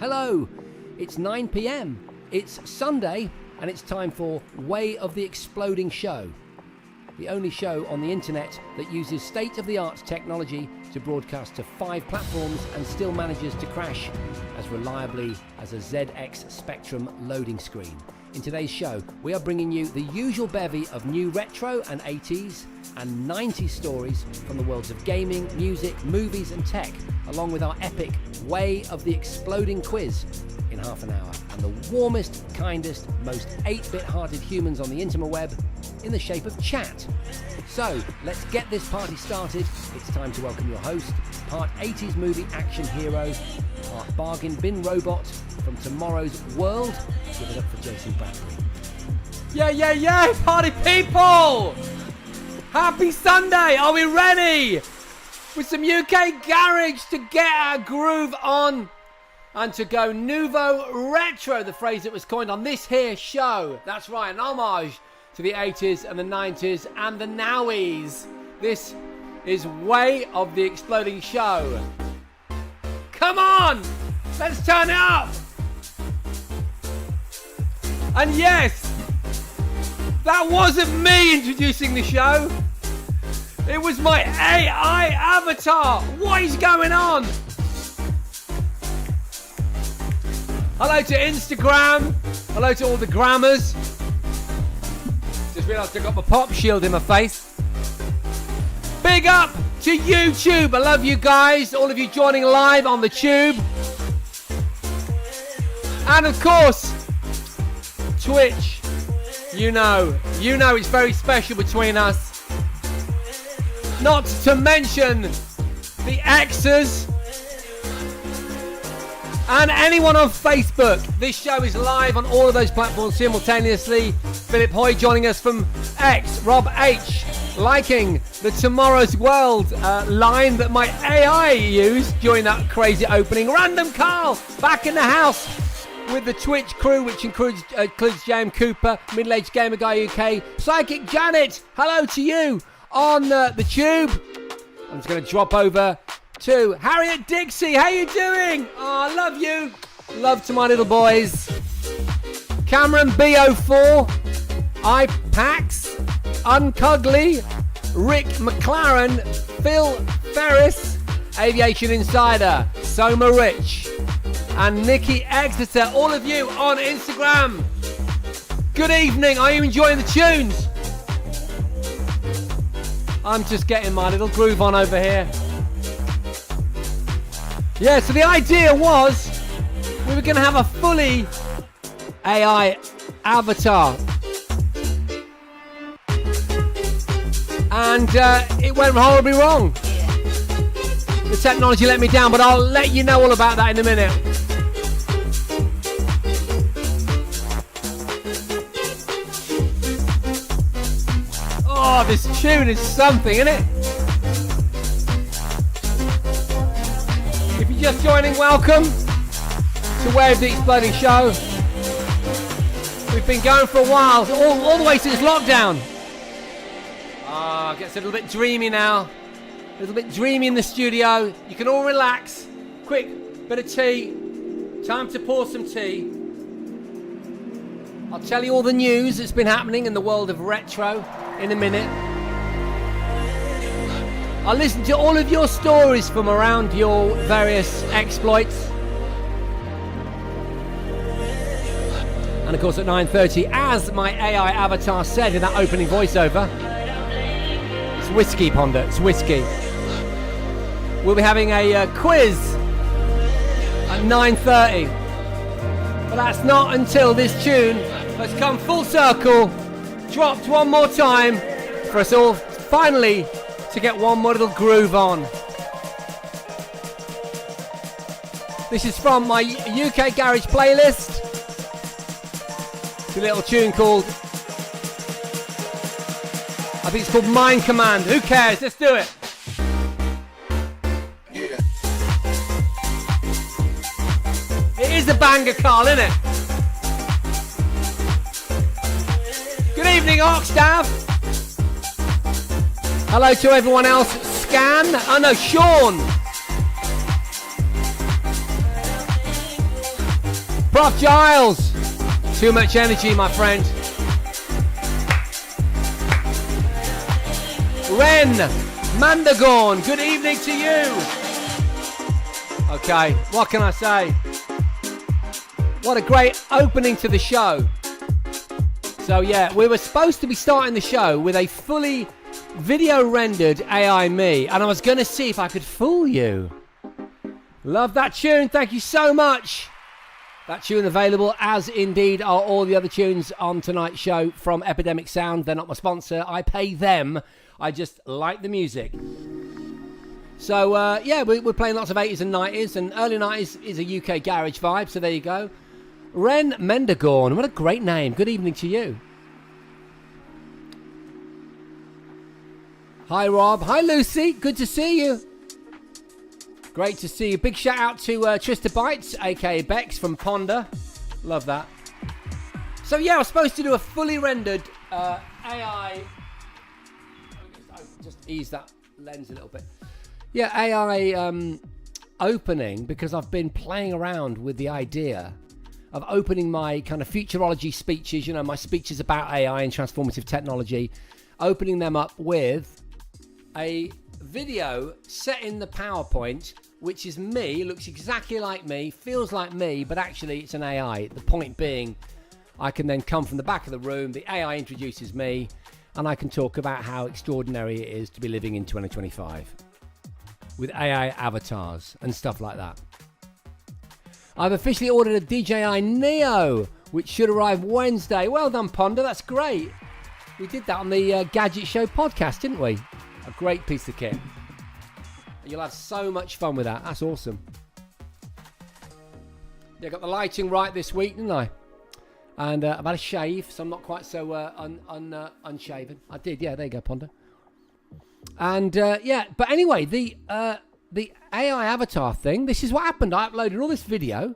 Hello, it's 9 p.m. It's Sunday and it's time for Way of the Exploding Show, the only show on the internet that uses state-of-the-art technology to broadcast to 5 platforms and still manages to crash as reliably as a ZX Spectrum loading screen. In today's show, we are bringing you the usual bevy of new retro and 80s and 90s stories from the worlds of gaming, music, movies and tech, along with our epic Way of the Exploding quiz in half an hour, and the warmest, kindest, most 8-bit hearted humans on the interweb in the shape of chat. So, let's get this party started. It's time to welcome your host, part 80s movie action hero, part bargain bin robot from tomorrow's world. Give it up for Jason Bradley. Yeah, party people! Happy Sunday, are we ready? With some UK garage to get our groove on and to go nouveau retro, the phrase that was coined on this here show. That's right, an homage to the 80s and the 90s and the nowies. This is Way of the Exploding Show. Come on, let's turn it up. And yes, that wasn't me introducing the show. It was my AI avatar. What is going on? Hello to Instagram. Hello to all the grammars. Just realised I got my pop shield in my face. Big up to YouTube. I love you guys. All of you joining live on the tube. And of course, Twitch. You know it's very special between us. Not to mention the X's and anyone on Facebook. This show is live on all of those platforms simultaneously. Philip Hoy joining us from X. Rob H liking the Tomorrow's World line that my AI used during that crazy opening. Random Carl back in the house with the Twitch crew, which includes James Cooper, Middle Aged Gamer Guy UK, Psychic Janet. Hello to you on the tube. I'm just going to drop over to Harriet Dixie. How you doing? Oh, I love you. Love to my little boys. Cameron B04, iPax, Uncuddly, Rick McLaren, Phil Ferris, Aviation Insider, Soma Rich, and Nikki Exeter. All of you on Instagram. Good evening. Are you enjoying the tunes? I'm just getting my little groove on over here. Yeah, so the idea was we were going to have a fully AI avatar. And it went horribly wrong. The technology let me down, but I'll let you know all about that in a minute. Oh, this tune is something, isn't it? If you're just joining, welcome to Way of the Exploding Show. We've been going for a while, all the way since lockdown. Gets a little bit dreamy now. A little bit dreamy in the studio. You can all relax. Quick bit of tea. Time to pour some tea. I'll tell you all the news that's been happening in the world of retro in a minute. I'll listen to all of your stories from around your various exploits. And of course at 9:30, as my AI avatar said in that opening voiceover, it's whiskey, Ponder, it's whiskey. We'll be having a quiz at 9:30. But that's not until this tune has come full circle, dropped one more time for us all finally to get one more little groove on. This is from my UK Garage playlist. It's a little tune called, I think it's called Mind Command. Who cares? Let's do it. Yeah. It is a banger, Carl, isn't it? Good evening, Oxtav. Hello to everyone else. Scan. Oh no, Sean. Prof Giles. Too much energy, my friend. Ren Mandagorn, good evening to you. Okay, what can I say? What a great opening to the show. So yeah, we were supposed to be starting the show with a fully video rendered AI me, and I was going to see if I could fool you. Love that tune, thank you so much. That tune available, as indeed are all the other tunes on tonight's show from Epidemic Sound. They're not my sponsor, I pay them. I just like the music. So yeah, we're playing lots of 80s and 90s, and early 90s is a UK garage vibe, so there you go. Ren Mendagorn, what a great name. Good evening to you. Hi Rob, hi Lucy, good to see you. Great to see you. Big shout out to Trista Bites, aka Bex from Ponder. Love that. So yeah, I was supposed to do a fully rendered AI. Just ease that lens a little bit. Yeah, AI opening, because I've been playing around with the idea of opening my kind of futurology speeches, you know, my speeches about AI and transformative technology, opening them up with a video set in the PowerPoint, which is me, looks exactly like me, feels like me, but actually it's an AI. The point being, I can then come from the back of the room, the AI introduces me, and I can talk about how extraordinary it is to be living in 2025 with AI avatars and stuff like that. I've officially ordered a DJI Neo, which should arrive Wednesday. Well done, Ponder, that's great. We did that on the Gadget Show podcast, didn't we? A great piece of kit. You'll have so much fun with that. That's awesome. Yeah, got the lighting right this week, didn't I? And I've had a shave, so I'm not quite so unshaven. I did, yeah, there you go, Ponder. And yeah, but anyway, the AI avatar thing, this is what happened. I uploaded all this video.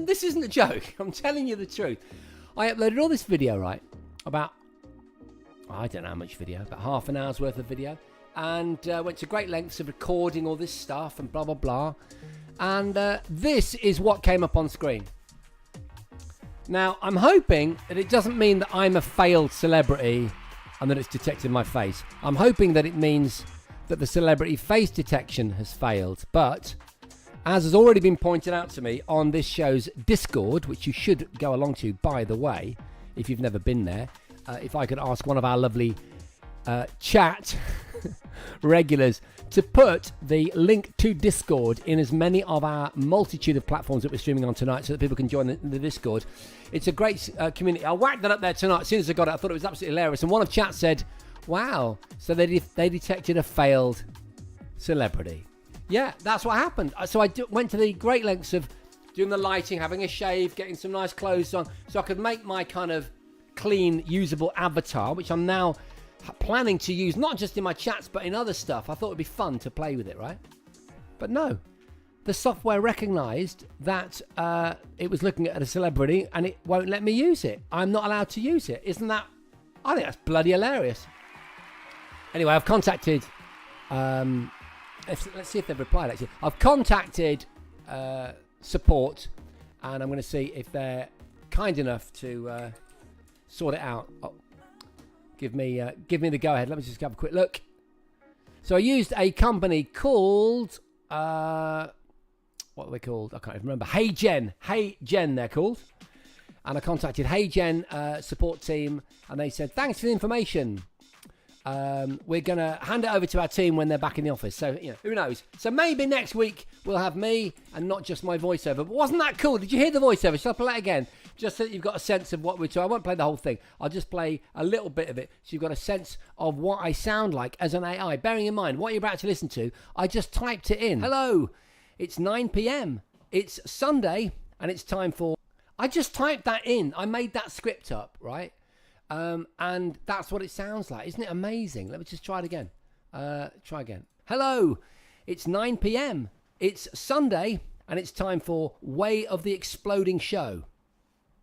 This isn't a joke. I'm telling you the truth. I uploaded all this video, right? About, I don't know how much video, about half an hour's worth of video. And went to great lengths of recording all this stuff and blah, blah, blah. And this is what came up on screen. Now, I'm hoping that it doesn't mean that I'm a failed celebrity and that it's detected my face. I'm hoping that it means that the celebrity face detection has failed. But, as has already been pointed out to me on this show's Discord, which you should go along to, by the way, if you've never been there, if I could ask one of our lovely chat regulars to put the link to Discord in as many of our multitude of platforms that we're streaming on tonight so that people can join the Discord. It's a great community. I whacked that up there tonight. As soon as I got it, I thought it was absolutely hilarious. And one of chat said, wow, so they detected a failed celebrity. Yeah, that's what happened. So I went to the great lengths of doing the lighting, having a shave, getting some nice clothes on, so I could make my kind of clean, usable avatar, which I'm now planning to use not just in my chats but in other stuff. I thought it'd be fun to play with it, right? But no, the software recognized that it was looking at a celebrity and it won't let me use it. I'm not allowed to use it. Isn't that, I think that's bloody hilarious. Anyway, I've contacted let's see if they've replied. Actually, I've contacted support, and I'm going to see if they're kind enough to sort it out. Give me the go ahead. Let me just have a quick look. So I used a company called what are they called? I can't even remember. Hey Gen, they're called. And I contacted Hey Gen support team, and they said thanks for the information. We're gonna hand it over to our team when they're back in the office. So who knows? So maybe next week we'll have me and not just my voiceover. But wasn't that cool? Did you hear the voiceover? Shall I play it again? Just so that you've got a sense of what we're doing. I won't play the whole thing. I'll just play a little bit of it so you've got a sense of what I sound like as an AI. Bearing in mind, what you're about to listen to, I just typed it in. Hello, it's 9 p.m. It's Sunday, and it's time for... I just typed that in. I made that script up, right? And that's what it sounds like. Isn't it amazing? Let me just try it again. Try again. Hello, it's 9 p.m. It's Sunday, and it's time for Way of the Exploding Show.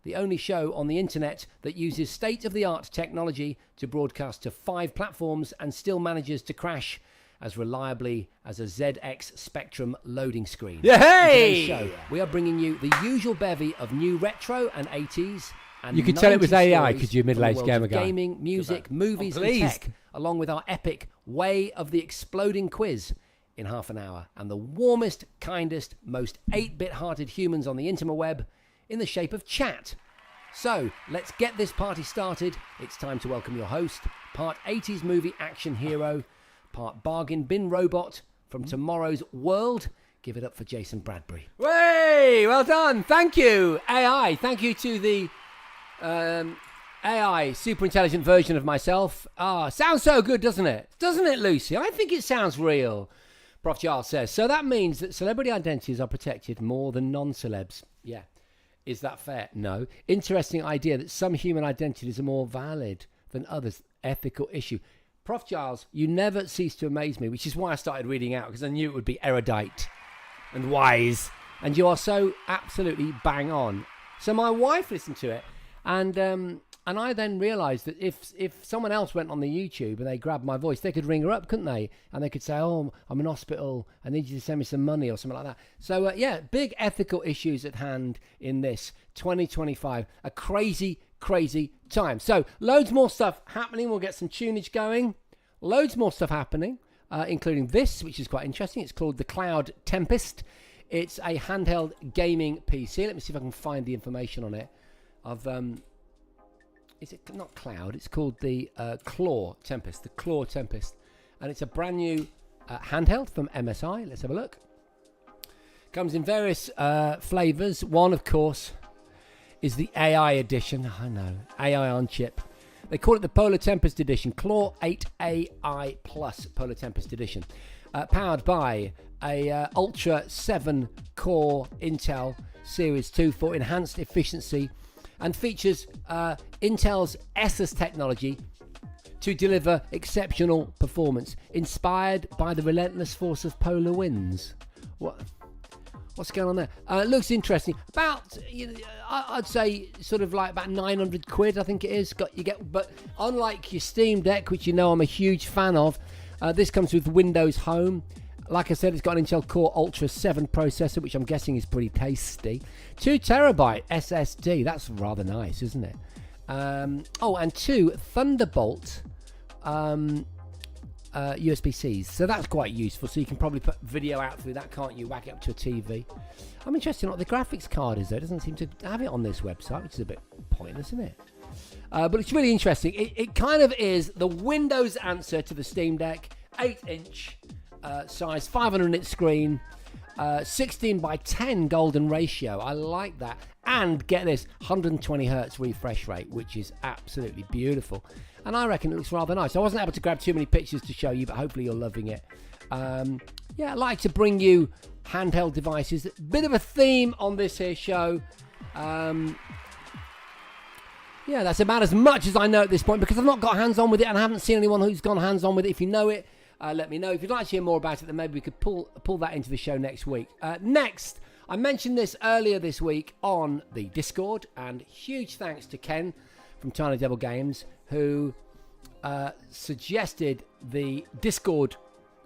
The only show on the internet that uses state-of-the-art technology to broadcast to 5 platforms and still manages to crash as reliably as a ZX Spectrum loading screen. Yeah, hey! In today's show, we are bringing you the usual bevy of new retro and 80s and You could tell it was 90s AI stories because you're a middle-aged from the worlds gamer of guy. gaming, music, movies, and tech, along with our epic Way of the Exploding quiz in half an hour, and the warmest, kindest, most 8-bit hearted humans on the interweb in the shape of chat. So, let's get this party started. It's time to welcome your host, part 80s movie action hero, part bargain bin robot from tomorrow's world. Give it up for Jason Bradbury. Way, well done. Thank you, AI. Thank you to the AI, super intelligent version of myself. Sounds so good, doesn't it? Doesn't it, Lucy? I think it sounds real. Prof. Charles says, so that means that celebrity identities are protected more than non-celebs. Yeah. Is that fair? No. Interesting idea that some human identities are more valid than others. Ethical issue. Prof. Charles, you never cease to amaze me, which is why I started reading out, because I knew it would be erudite and wise. And you are so absolutely bang on. So my wife listened to it, and I then realised that if someone else went on the YouTube and they grabbed my voice, they could ring her up, couldn't they? And they could say, oh, I'm in hospital, I need you to send me some money or something like that. So, big ethical issues at hand in this 2025. A crazy, crazy time. So, loads more stuff happening. We'll get some tunage going. Loads more stuff happening, including this, which is quite interesting. It's called the Cloud Tempest. It's a handheld gaming PC. Let me see if I can find the information on it. Is it not Cloud? It's called the Claw Tempest. The Claw Tempest. And it's a brand new handheld from MSI. Let's have a look. Comes in various flavours. One, of course, is the AI edition. I know. AI on chip. They call it the Polar Tempest Edition. Claw 8 AI Plus Polar Tempest Edition. Powered by a Ultra 7 core Intel Series 2 for enhanced efficiency, and features Intel's Essus technology to deliver exceptional performance, inspired by the relentless force of polar winds. What's going on there? It looks interesting. About, I'd say, sort of like about 900 quid, I think it is. But unlike your Steam Deck, which you know I'm a huge fan of, this comes with Windows Home. Like I said, it's got an Intel Core Ultra 7 processor, which I'm guessing is pretty tasty. 2 terabyte SSD. That's rather nice, isn't it? And 2 Thunderbolt USB-Cs. So that's quite useful. So you can probably put video out through that, can't you? Whack it up to a TV. I'm interested in what the graphics card is, though. It doesn't seem to have it on this website, which is a bit pointless, isn't it? But it's really interesting. It kind of is the Windows answer to the Steam Deck. 8-inch. Size, 500 nit screen, 16 by 10 golden ratio. I like that. And get this, 120 hertz refresh rate, which is absolutely beautiful. And I reckon it looks rather nice. I wasn't able to grab too many pictures to show you, but hopefully you're loving it. I like to bring you handheld devices. Bit of a theme on this here show. That's about as much as I know at this point, because I've not got hands-on with it, and I haven't seen anyone who's gone hands-on with it. If you know it, let me know. If you'd like to hear more about it, then maybe we could pull that into the show next week. Next, I mentioned this earlier this week on the Discord, and huge thanks to Ken from Tiny Devil Games, who suggested the Discord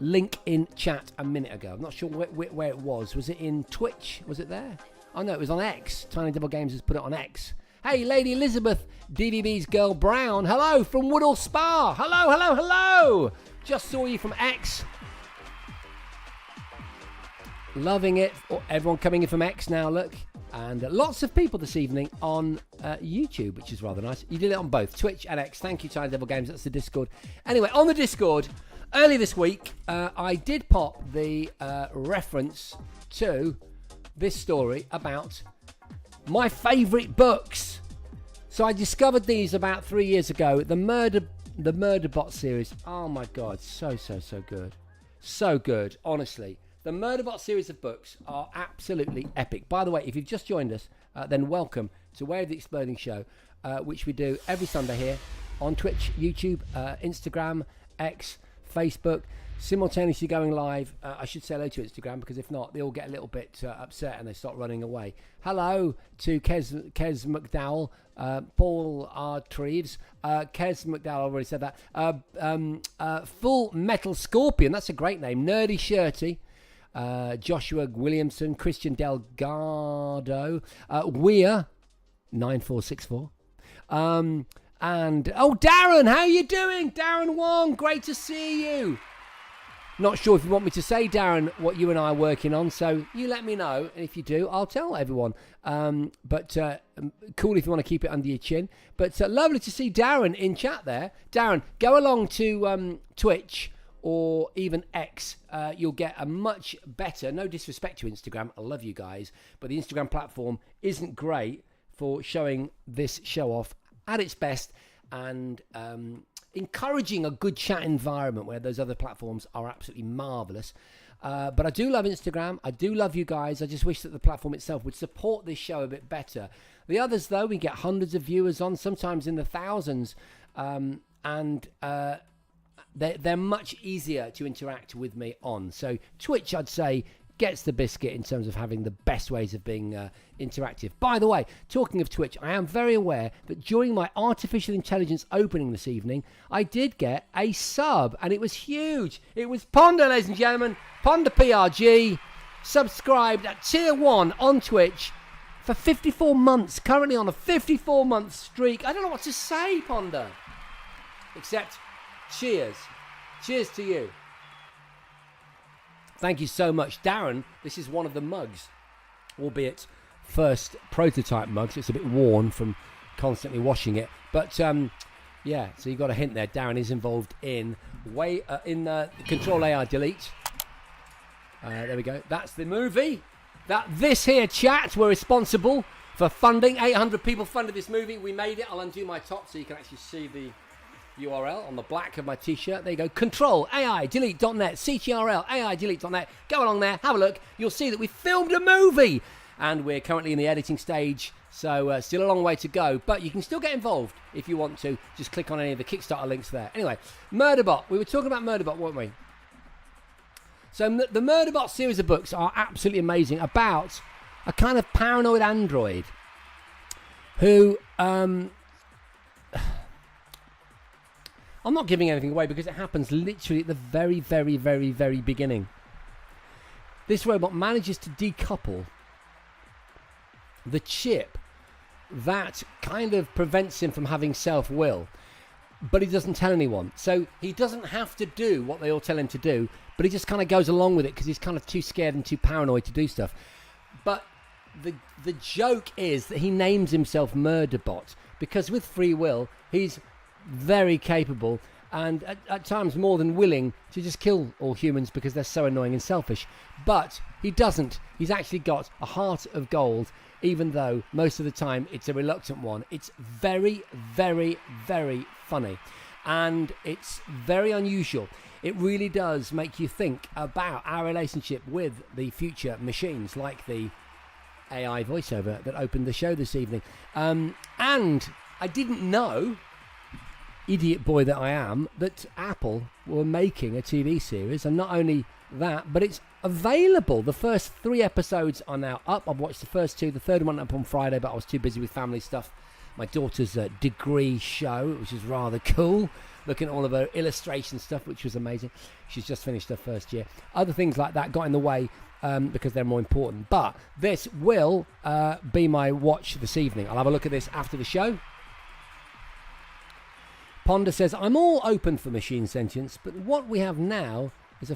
link in chat a minute ago. I'm not sure where it was. Was it in Twitch? Was it there? Oh, no, it was on X. Tiny Devil Games has put it on X. Hey, Lady Elizabeth, DVB's Girl Brown. Hello from Woodall Spa. Hello. Just saw you from X. Loving it. Everyone coming in from X now, look. And lots of people this evening on YouTube, which is rather nice. You did it on both Twitch and X. Thank you, Tiny Devil Games. That's the Discord. Anyway, on the Discord, early this week, I did pop the reference to this story about my favourite books. So I discovered these about 3 years ago. The Murderbot series. Oh my God, so good. So good, honestly. The Murderbot series of books are absolutely epic. By the way, if you've just joined us, then welcome to Way of the Exploding Show, which we do every Sunday here on Twitch, YouTube, Instagram, X, Facebook. simultaneously going live. I should say hello to Instagram, because if not, they all get a little bit upset and they start running away. Hello to Kez McDowell, Paul R. Treves, Kez McDowell, I already said that. Full Metal Scorpion, that's a great name. Nerdy Shirty, Joshua Williamson, Christian Delgado, Weir 9464. And Darren, how you doing? Darren Wong, great to see you. Not sure if you want me to say, Darren, what you and I are working on, so you let me know, and if you do, I'll tell everyone. But cool if you want to keep it under your chin. But lovely to see Darren in chat there. Darren, go along to Twitch or even X. You'll get a much better, no disrespect to Instagram, I love you guys, but the Instagram platform isn't great for showing this show off at its best, and encouraging a good chat environment where those other platforms are absolutely marvellous. But I do love Instagram. I do love you guys. I just wish that the platform itself would support this show a bit better. The others, though, we get hundreds of viewers on, sometimes in the thousands. And they're much easier to interact with me on. So Twitch, I'd say, gets the biscuit in terms of having the best ways of being interactive. By the way, talking of Twitch, I am very aware that during my artificial intelligence opening this evening, I did get a sub, and it was huge. It was Ponder, ladies and gentlemen. Ponder PRG, subscribed at tier 1 on Twitch for 54 months, currently on a 54-month streak. I don't know what to say, Ponder, except cheers. Cheers to you. Thank you so much. Darren, this is one of the mugs, albeit first prototype mugs. It's a bit worn from constantly washing it. But, yeah, so you got a hint there. Darren is involved in Control AI Delete. There we go. That's the movie. This here chat, we're responsible for funding. 800 people funded this movie. We made it. I'll undo my top so you can actually see the URL on the black of my t-shirt. There you go. Control AI Delete.net, CTRL AI Delete.net. Go along there, have a look. You'll see that we filmed a movie, and we're currently in the editing stage, so still a long way to go, but you can still get involved if you want to. Just click on any of the Kickstarter links there. Anyway, Murderbot. We were talking about Murderbot, weren't we? So the Murderbot series of books are absolutely amazing, about a kind of paranoid android who I'm not giving anything away because it happens literally at the very, very, very, very beginning. This robot manages to decouple the chip that kind of prevents him from having self-will, but he doesn't tell anyone. So he doesn't have to do what they all tell him to do, but he just kind of goes along with it because he's kind of too scared and too paranoid to do stuff. But the joke is that he names himself Murderbot because with free will, he's very capable and at times more than willing to just kill all humans because they're so annoying and selfish. But he doesn't. He's actually got a heart of gold, even though most of the time it's a reluctant one. It's very, very, very funny, and it's very unusual. It really does make you think about our relationship with the future machines, like the AI voiceover that opened the show this evening. And I didn't know, idiot boy that I am, that Apple were making a TV series, and not only that, but it's available. The first 3 episodes are now up. I've watched the first 2. The third one up on Friday, but I was too busy with family stuff. My daughter's degree show, which is rather cool, looking at all of her illustration stuff, which was amazing. She's just finished her first year. Other things like that got in the way because they're more important, but this will be my watch this evening. I'll have a look at this after the show. Ponder says, I'm all open for machine sentience, but what we have now is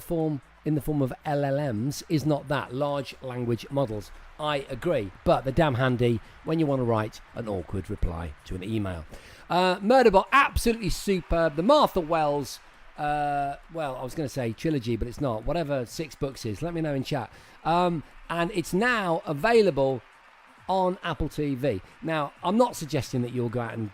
in the form of LLMs is not that. Large language models. I agree, but they're damn handy when you want to write an awkward reply to an email. Murderbot, absolutely superb. The Martha Wells, well, I was going to say trilogy, but it's not. Whatever 6 books is, let me know in chat. And it's now available on Apple TV. Now, I'm not suggesting that you'll go out and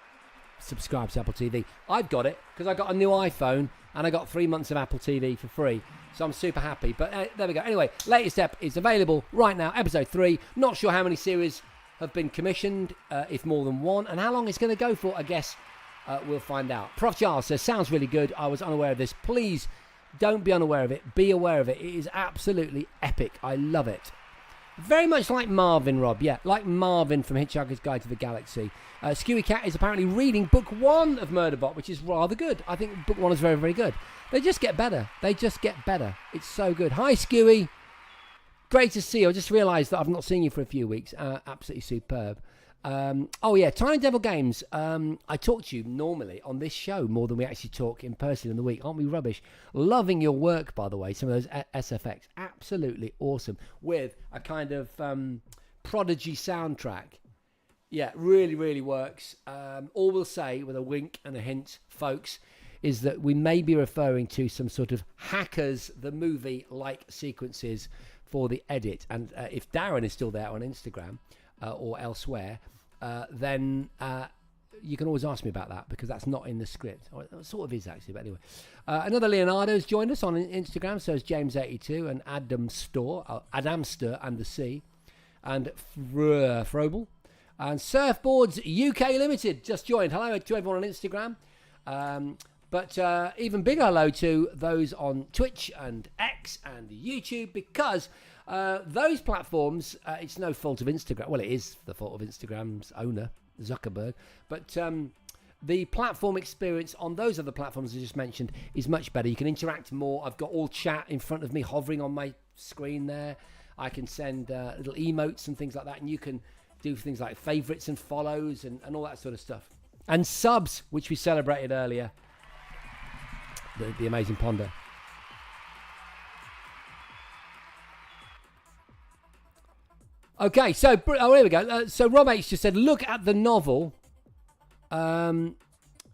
subscribe to Apple TV. I've got it because I got a new iPhone and I got 3 months of Apple TV for free, so I'm super happy. But there we go. Anyway, latest step is available right now, episode 3. Not sure how many series have been commissioned, if more than one, and how long it's going to go for, I guess we'll find out. Prof Charles says, sounds really good. I was unaware of this. Please Don't be unaware of it. Be aware of it. It is absolutely epic. I love it. Very much like Marvin, Rob. Yeah, like Marvin from Hitchhiker's Guide to the Galaxy. Skewy Cat is apparently reading book 1 of Murderbot, which is rather good. I think book 1 is very, very good. They just get better. It's so good. Hi, Skewy. Great to see you. I just realised that I've not seen you for a few weeks. Absolutely superb. Oh yeah, Tiny Devil Games. I talk to you normally on this show more than we actually talk in person in the week. Aren't we rubbish? Loving your work, by the way. Some of those SFX, absolutely awesome, with a kind of Prodigy soundtrack. Yeah, really, really works. All we'll say, with a wink and a hint, folks, is that we may be referring to some sort of Hackers the movie-like sequences for the edit. And if Darren is still there on Instagram or elsewhere, then you can always ask me about that, because that's not in the script. Or it sort of is, actually, but anyway. Another Leonardo's joined us on Instagram, so is James82 and Adamster and the C, and Frobel. And Surfboards UK Limited just joined. Hello to everyone on Instagram. But even bigger hello to those on Twitch and X and YouTube, because those platforms, it's no fault of Instagram. Well, it is the fault of Instagram's owner, Zuckerberg. But the platform experience on those other platforms I just mentioned is much better. You can interact more. I've got all chat in front of me, hovering on my screen there. I can send little emotes and things like that. And you can do things like favourites and follows and all that sort of stuff. And subs, which we celebrated earlier. The Amazing Ponder. Okay, so here we go. So Rob H just said, look at the novel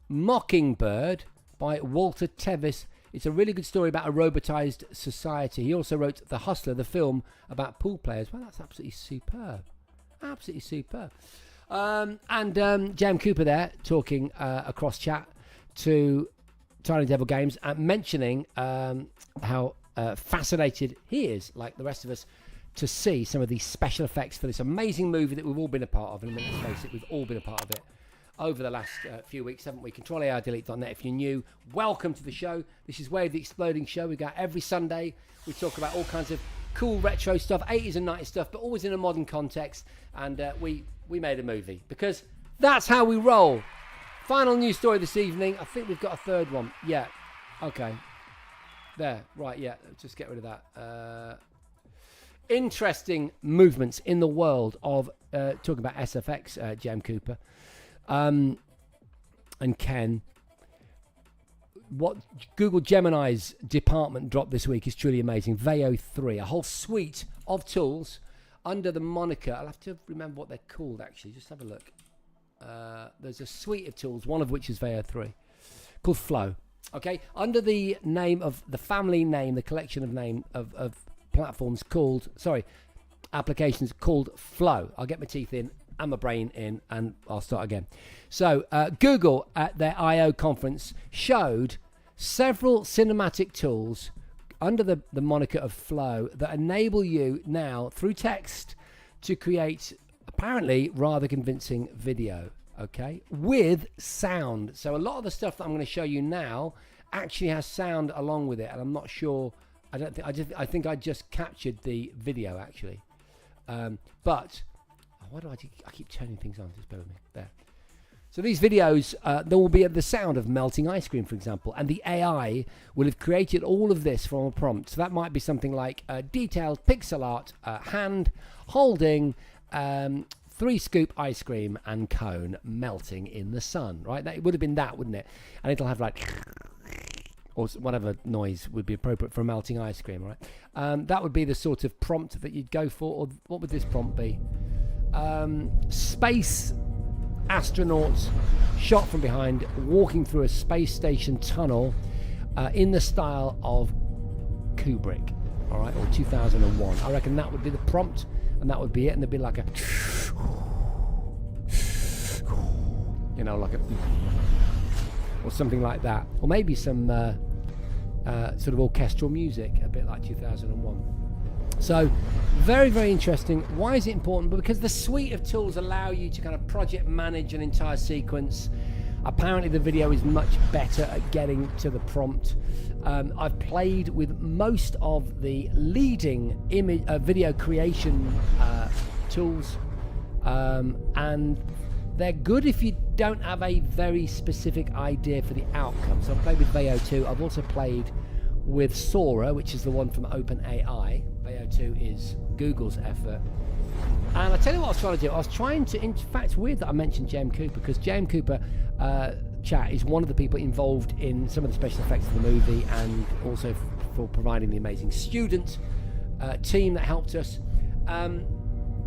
Mockingbird by Walter Tevis. It's a really good story about a robotized society. He also wrote The Hustler, the film about pool players. Well, that's absolutely superb. Absolutely superb. And Jam Cooper there talking across chat to Tiny Devil Games, mentioning how fascinated he is, like the rest of us, to see some of these special effects for this amazing movie that we've all been a part of. And let's face it, we've all been a part of it over the last few weeks, haven't we? ControlARDelete.net. If you're new, welcome to the show. This is Way of the Exploding Show. We got every Sunday. We talk about all kinds of cool retro stuff, 80s and 90s stuff, but always in a modern context. And we made a movie, because that's how we roll. Final news story this evening. I think we've got a third one. Yeah. Okay. There. Right. Yeah. Just get rid of that. Interesting movements in the world of talking about SFX, Jam Cooper and Ken. What Google Gemini's department dropped this week is truly amazing. Veo 3, a whole suite of tools under the moniker. I'll have to remember what they're called, actually. Just have a look. There's a suite of tools, one of which is Veo 3, called Flow. Okay, under the name of the family name, the collection of name of platforms called, applications called Flow. I'll get my teeth in and my brain in, and I'll start again. So Google at their I/O conference showed several cinematic tools under the moniker of Flow that enable you now through text to create apparently rather convincing video, okay, with sound. So a lot of the stuff that I'm going to show you now actually has sound along with it, and I'm not sure. I think I just captured the video actually, but why do I keep turning things on? Just bear with me. There. So these videos, there will be the sound of melting ice cream, for example, and the AI will have created all of this from a prompt. So that might be something like detailed pixel art, hand holding 3-scoop ice cream and cone melting in the sun, right? That, it would have been that, wouldn't it? And it'll have like, or whatever noise would be appropriate for a melting ice cream, right? That would be the sort of prompt that you'd go for. Or what would this prompt be? Space astronauts shot from behind walking through a space station tunnel in the style of Kubrick, all right, or 2001. I reckon that would be the prompt, and that would be it, and there'd be like a, you know, like a, or something like that, or maybe some sort of orchestral music, a bit like 2001. So very, very interesting. Why is it important? Because the suite of tools allow you to kind of project manage an entire sequence. Apparently the video is much better at getting to the prompt. I've played with most of the leading video creation tools, and they're good if you don't have a very specific idea for the outcome. So I've played with Veo 2. I've also played with Sora, which is the one from OpenAI. Veo 2 is Google's effort. And I tell you what I was trying to do. I was trying to, in fact, it's weird that I mentioned J.M. Cooper, because J.M. Cooper chat is one of the people involved in some of the special effects of the movie, and also for providing the amazing student team that helped us.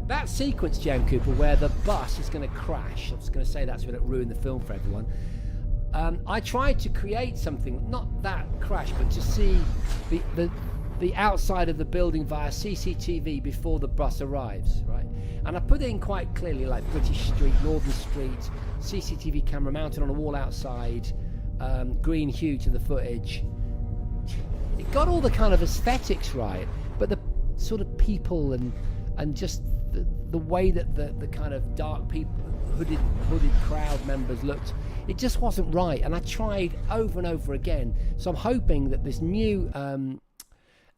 That sequence, J.M. Cooper, where the bus is going to crash, I was going to say that's going to ruin the film for everyone. I tried to create something, not that crash, but to see the outside of the building via CCTV before the bus arrives, right? And I put it in quite clearly, like British Street, Northern Street, CCTV camera mounted on a wall outside, green hue to the footage. It got all the kind of aesthetics right, but the sort of people and just the way that the kind of dark people, hooded crowd members looked, it just wasn't right. And I tried over and over again. So I'm hoping that this new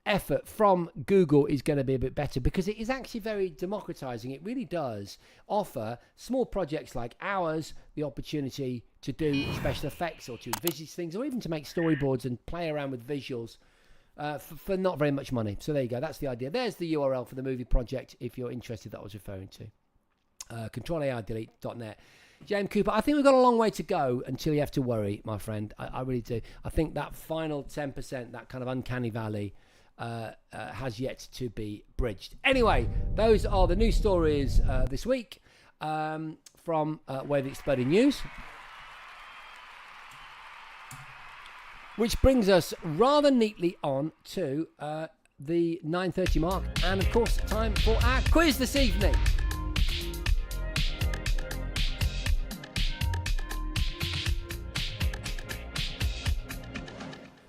effort from Google is going to be a bit better, because it is actually very democratizing. It really does offer small projects like ours the opportunity to do special effects, or to envisage things, or even to make storyboards and play around with visuals for not very much money. So there you go. That's the idea. There's the URL for the movie project if you're interested, that I was referring to. ControlAIDelete.net. J.M. Cooper, I think we've got a long way to go until you have to worry, my friend. I really do. I think that final 10%, that kind of uncanny valley, has yet to be bridged. Anyway, those are the news stories this week from Way of the Exploding News, which brings us rather neatly on to the 9:30 mark, and of course time for our quiz this evening.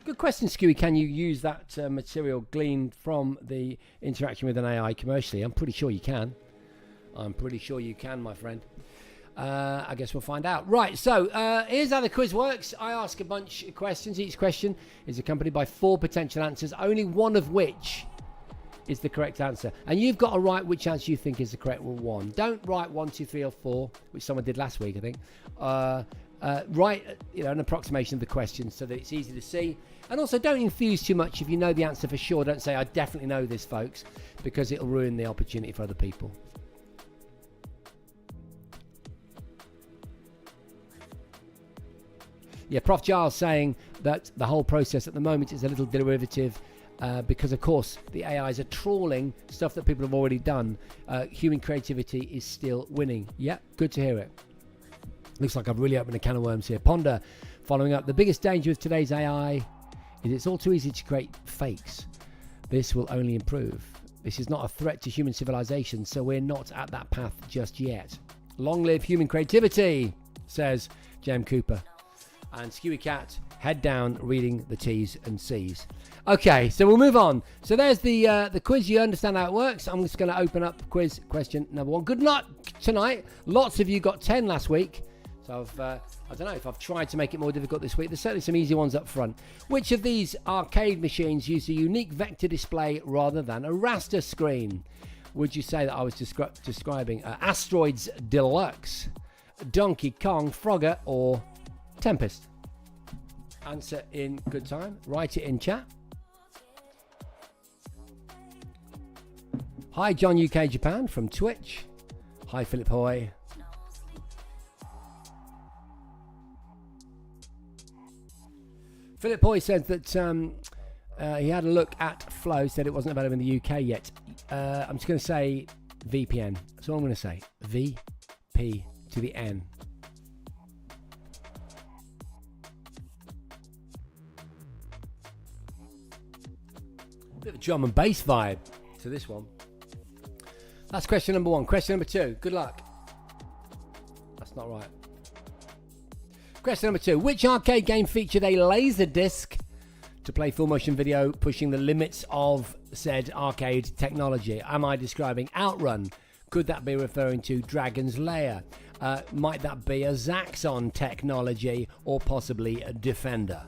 Good question, Skewy. Can you use that material gleaned from the interaction with an AI commercially? I'm pretty sure you can. I'm pretty sure you can, my friend. I guess we'll find out. Right, so here's how the quiz works. I ask a bunch of questions. Each question is accompanied by 4 potential answers, only one of which is the correct answer. And you've got to write which answer you think is the correct one. Don't write 1, 2, 3, or 4, which someone did last week, I think. Write an approximation of the question so that it's easy to see. And also, don't enthuse too much. If you know the answer for sure, don't say, I definitely know this, folks, because it'll ruin the opportunity for other people. Yeah, Prof. Giles saying that the whole process at the moment is a little derivative because, of course, the AIs are trawling stuff that people have already done. Human creativity is still winning. Yeah, good to hear it. Looks like I've really opened a can of worms here. Ponder, following up, the biggest danger with today's AI is it's all too easy to create fakes. This will only improve. This is not a threat to human civilization, so we're not at that path just yet. Long live human creativity, says J.M. Cooper. And Skewy Cat, head down, reading the T's and C's. Okay, so we'll move on. So there's the quiz. You understand how it works. I'm just going to open up quiz question number 1. Good luck tonight. Lots of you got 10 last week. So I don't know if I've tried to make it more difficult this week. There's certainly some easy ones up front. Which of these arcade machines use a unique vector display rather than a raster screen? Would you say that I was describing Asteroids Deluxe, Donkey Kong, Frogger, or Tempest? Answer in good time. Write it in chat. Hi, John UK Japan from Twitch. Hi, Philip Hoy. Philip Hoy said that he had a look at Flow, said it wasn't available in the UK yet. I'm just going to say VPN. That's all I'm going to say. VP to the N. Bit of a drum and bass vibe to this one. That's question number 1. Question number 2. Good luck. That's not right. Question number 2. Which arcade game featured a laser disc to play full motion video, pushing the limits of said arcade technology? Am I describing Outrun? Could that be referring to Dragon's Lair? Might that be a Zaxxon technology or possibly a Defender?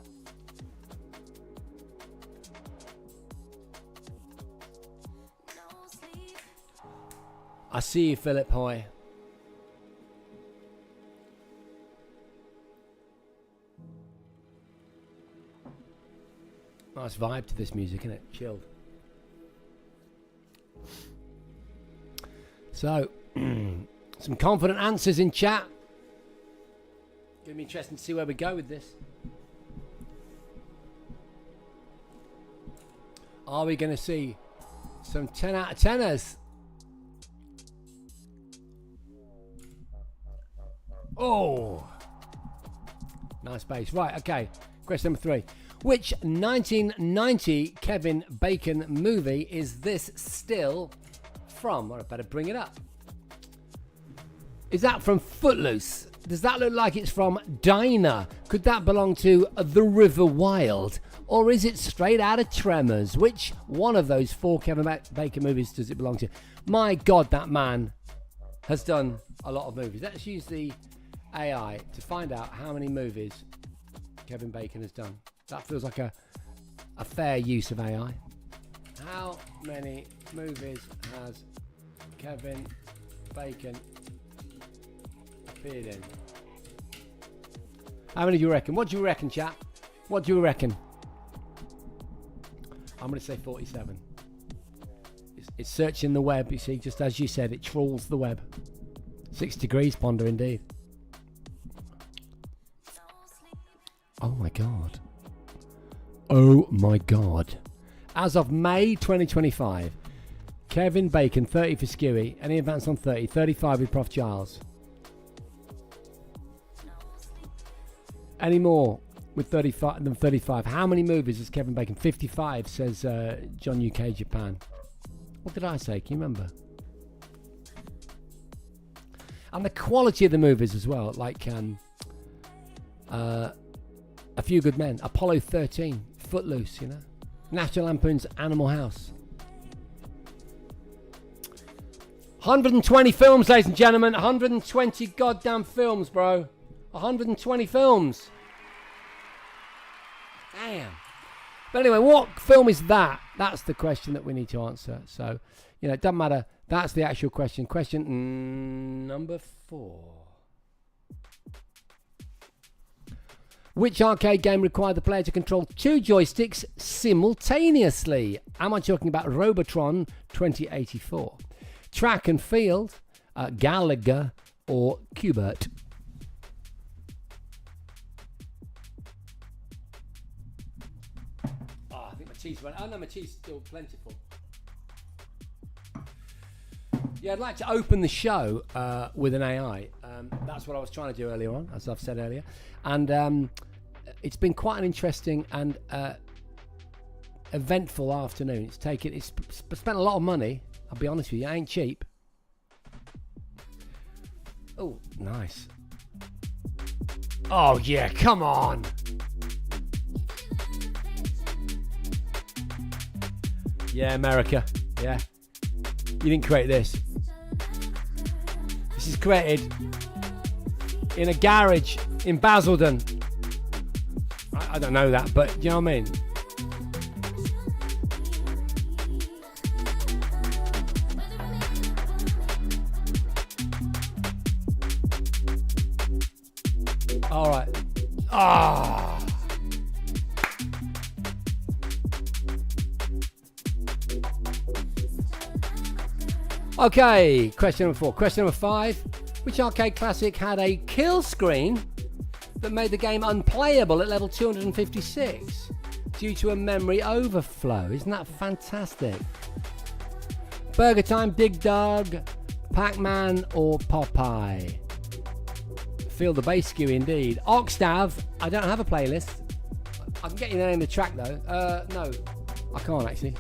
I see you, Philip Hoy. Nice vibe to this music, isn't it? Chilled. So, some confident answers in chat. Gonna be interesting to see where we go with this. Are we going to see some 10 out of 10ers? Oh, nice bass. Right, okay. Question number 3. Which 1990 Kevin Bacon movie is this still from? Well, I better bring it up. Is that from Footloose? Does that look like it's from Dinah? Could that belong to The River Wild? Or is it straight out of Tremors? Which one of those 4 Kevin Bacon movies does it belong to? My God, that man has done a lot of movies. Let's use the AI to find out how many movies Kevin Bacon has done. That feels like a fair use of AI. How many movies has Kevin Bacon appeared in? How many do you reckon? What do you reckon, chat? What do you reckon? I'm going to say 47. It's searching the web, you see, just as you said, it trawls the web. 6 degrees, Ponder, indeed. Oh my God. Oh my God. As of May 2025, Kevin Bacon, 30 for Skewy. Any advance on 30? 35 with Prof Giles. Any more with 35 than 35? How many movies has Kevin Bacon? 55, says John UK Japan. What did I say? Can you remember? And the quality of the movies as well, like A Few Good Men, Apollo 13, Footloose, you know, National Lampoon's Animal House. 120 films, ladies and gentlemen. 120 goddamn films, bro. 120 films. Damn. But anyway, what film is that? That's the question that we need to answer. So, you know, it doesn't matter. That's the actual question. Question number 4. Which arcade game required the player to control 2 joysticks simultaneously? Am I talking about Robotron 2084, Track and Field, Galaga, or Qbert? Oh, I think my cheese went. Oh no, my cheese is still plentiful. Yeah, I'd like to open the show with an AI. That's what I was trying to do earlier on, as I've said earlier. And it's been quite an interesting and eventful afternoon. It's spent a lot of money. I'll be honest with you, it ain't cheap. Oh, nice. Oh yeah, come on. Yeah, America. Yeah. You didn't create this. This is created in a garage in Basildon. I don't know that, but do you know what I mean? All right. Ah. Okay, question number 4. Question number 5. Which arcade classic had a kill screen that made the game unplayable at level 256 due to a memory overflow? Isn't that fantastic? Burger Time, Dig Dug, Pac-Man, or Popeye? Feel the bass skew indeed. Oxtav, I don't have a playlist. I can get you the name of the track though. No, I can't actually.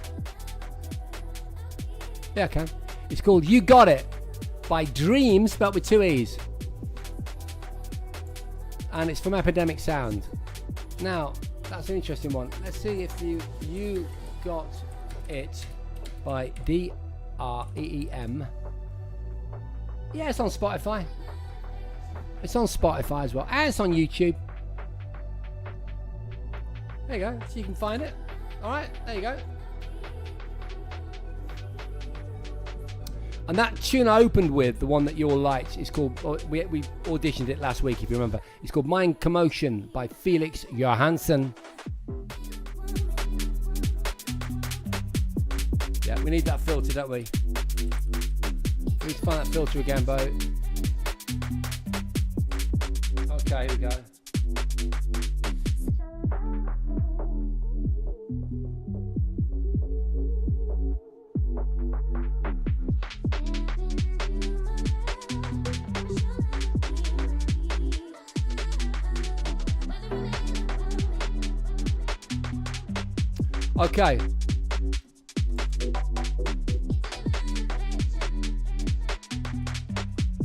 Yeah, I can. It's called You Got It by Dream, spelt with 2 E's. And it's from Epidemic Sound. Now, that's an interesting one. Let's see if you Got It by DREEM. Yeah, it's on Spotify. It's on Spotify as well, and it's on YouTube. There you go, so you can find it. All right, there you go. And that tune I opened with, the one that you all liked, is called, we auditioned it last week if you remember. It's called Mind Commotion by Felix Johansson. Yeah, we need that filter, don't we? We need to find that filter again, Bo. Okay, here we go. Okay.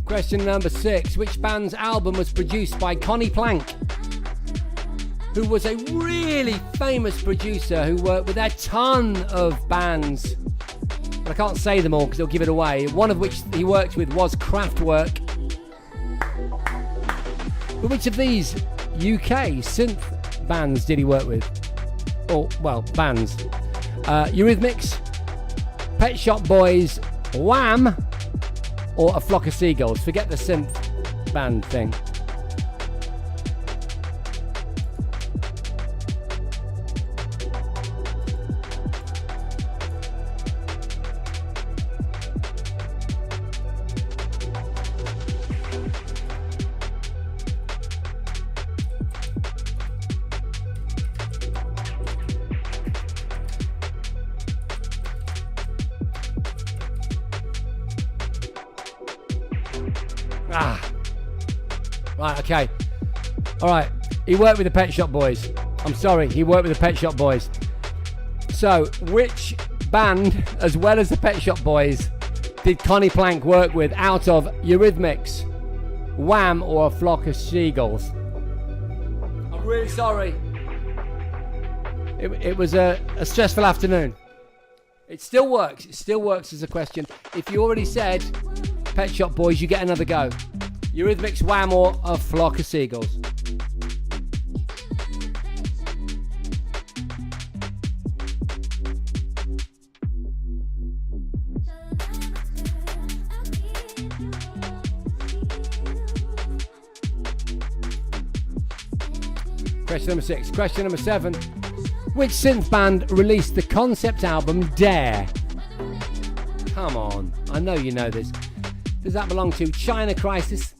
Question number 6. Which band's album was produced by Connie Plank, who was a really famous producer who worked with a ton of bands? But I can't say them all because they'll give it away. One of which he worked with was Kraftwerk. But which of these UK synth bands did he work with? Or, well, bands. Eurythmics, Pet Shop Boys, Wham, or A Flock of Seagulls. Forget the synth band thing. Right, okay. Alright, he worked with the Pet Shop Boys. I'm sorry, he worked with the Pet Shop Boys. So, which band, as well as the Pet Shop Boys, did Connie Plank work with out of Eurythmics, Wham, or A Flock of Seagulls? I'm really sorry. It was a stressful afternoon. It still works. It still works as a question. If you already said Pet Shop Boys, you get another go. Eurythmics, Wham, or A Flock of Seagulls? Question number 6. Question number 7. Which synth band released the concept album Dare? Come on, I know you know this. Does that belong to China Crisis,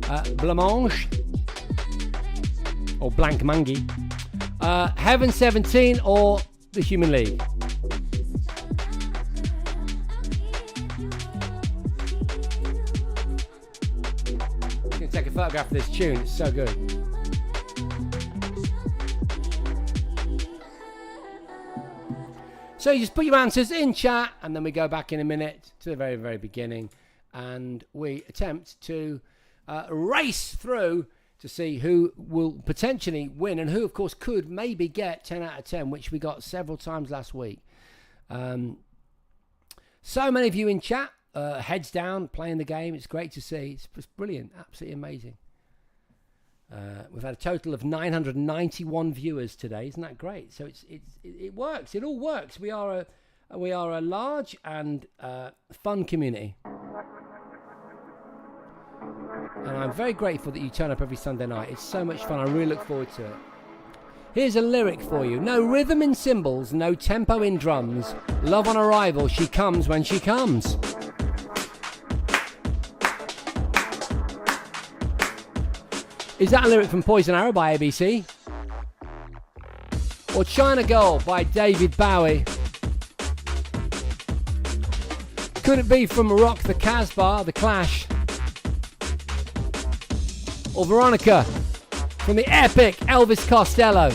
Blancmange, or Blancmange, Heaven 17, or The Human League? I'm going to take a photograph of this tune, it's so good. So you just put your answers in chat, and then we go back in a minute to the very, very beginning, and we attempt to race through to see who will potentially win, and who, of course, could maybe get 10 out of 10, which we got several times last week. So many of you in chat, heads down, playing the game. It's great to see. It's brilliant, absolutely amazing. We've had a total of 991 viewers today. Isn't that great? So it works. It all works. We are a large and fun community, and I'm very grateful that you turn up every Sunday night. It's so much fun. I really look forward to it. Here's a lyric for you. No rhythm in cymbals, no tempo in drums. Love on arrival, she comes when she comes. Is that a lyric from Poison Arrow by ABC? Or China Girl by David Bowie? Could it be from Rock the Casbah, The Clash? Or Veronica from the epic Elvis Costello,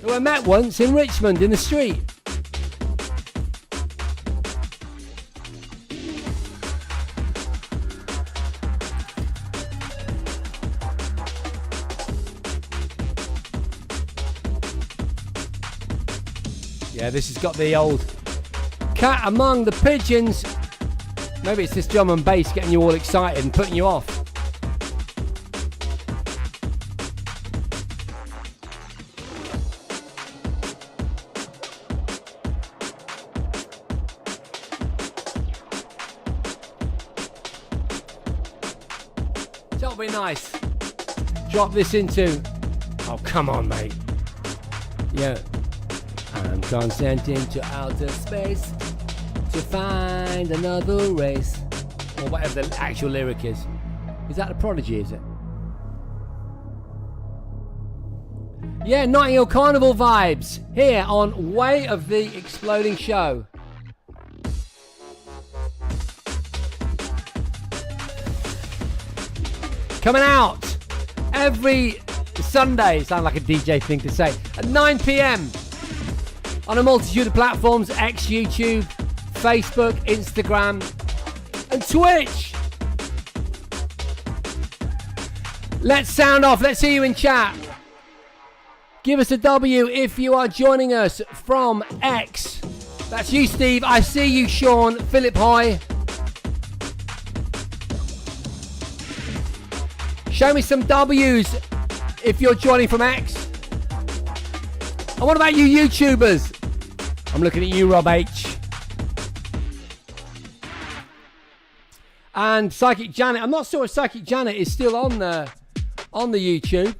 who I met once in Richmond in the street? Yeah, this has got the old cat among the pigeons. Maybe it's this drum and bass getting you all excited and putting you off. That'll be nice. Drop this into... Oh, come on, mate. Yeah. I'm consenting to outer space to find another race. Or whatever the actual lyric is. Is that the Prodigy, is it? Yeah, Notting Hill Carnival vibes here on Way of the Exploding Show. Coming out every Sunday, sounds like a DJ thing to say, at 9 p.m. on a multitude of platforms, X, YouTube, Facebook, Instagram, and Twitch. Let's sound off. Let's see you in chat. Give us a W if you are joining us from X. That's you, Steve. I see you, Sean, Philip Hoy. Show me some W's if you're joining from X. And what about you YouTubers? I'm looking at you, Rob H. And Psychic Janet. I'm not sure if Psychic Janet is still on the YouTube.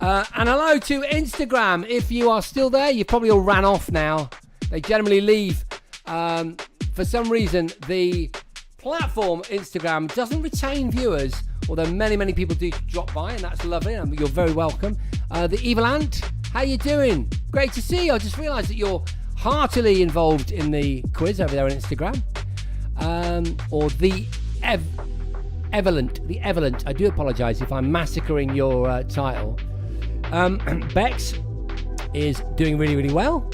And hello to Instagram. If you are still there, you probably all ran off now. They generally leave. For some reason, the platform Instagram doesn't retain viewers. Although many people do drop by, and that's lovely, and you're very welcome. The Evil Ant, how you doing? Great to see you. I just realised that you're heartily involved in the quiz over there on Instagram. Or the Evelent. I do apologise if I'm massacring your title. Bex is doing really well.